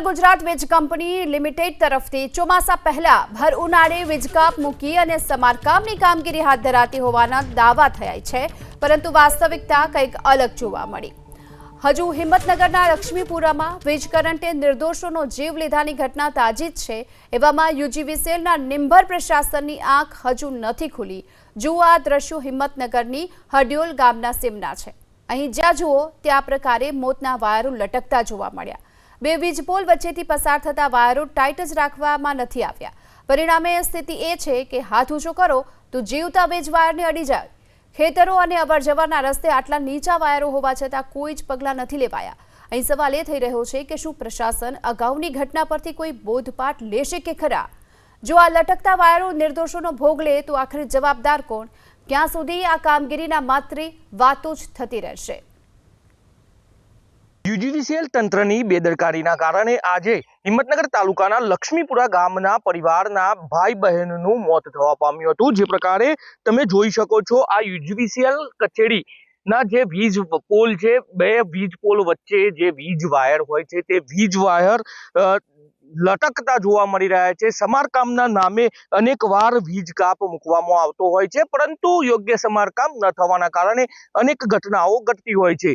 ઉત્તર ગુજરાત વીજ company limited તરફથી ચોમાસા પહેલા ભર ઉનાળે વીજ કાપ મૂકી અને સમારકામની કામગીરી હાથ ધરાતી હોવાના દાવા થયા છે, પરંતુ વાસ્તવિકતા કંઈક અલગ જોવા મળી। હજુ હિંમતનગરના લક્ષ્મીપુરામાં વીજ કરંટે નિર્દોષોનો જીવ લીધાની ઘટના તાજી જ છે। એવામાં યુજીવીસીએલના નિંભર પ્રશાસનની આંખ હજુ નથી ખુલી। જુઓ આ દ્રશ્યો હિંમતનગરની હડિયોલ ગામના સીમના છે। અહીં જ્યાં જુઓ ત્યાં પ્રકારે મોતના વાયરો લટકતા જોવા મળ્યા। બે વીજ પોલ વચ્ચેથી પસાર થતા વાયરો ટાઈટ જ રાખવામાં નથી આવ્યા। પરિણામે સ્થિતિ એ છે કે હાથ ઊંચો કરો તો જીવતા વીજ વાયરને અડી જાય। ખેતરો અને અવરજવરના રસ્તે આટલા નીચા વાયરો હોવા છતાં કોઈ જ પગલાં નથી લેવાયા। અહીં સવાલ એ થઈ રહ્યો છે કે શું પ્રશાસન અગાઉની ઘટના પરથી કોઈ બોધપાઠ લેશે કે ખરા? જો આ લટકતા વાયરો નિર્દોષોનો ભોગ લે તો આખરે જવાબદાર કોણ? ક્યાં સુધી આ કામગીરીના માત્ર વાતો જ થતી રહેશે? યુજીવીસીએલ તંત્રની બેદરકારીના કારણે આજે હિંમતનગર તાલુકાના લક્ષ્મીપુરા ગામના પરિવારના ભાઈ બહેનનું મોત થવા પામ્યું હતું। જે પ્રકારે તમે જોઈ શકો છો, આ યુજીવીસીએલ કચેરીના જે વીજ પોલ છે, બે વીજ પોલ વચ્ચે જે વીજ વાયર હોય છે તે વીજ વાયર લટકતા જોવા મળી રહ્યા છે। સમારકામના નામે અનેકવાર વીજ કાપ મૂકવામાં આવતો હોય છે, પરંતુ યોગ્ય સમારકામ ન થવાના કારણે અનેક ઘટનાઓ ઘટતી હોય છે।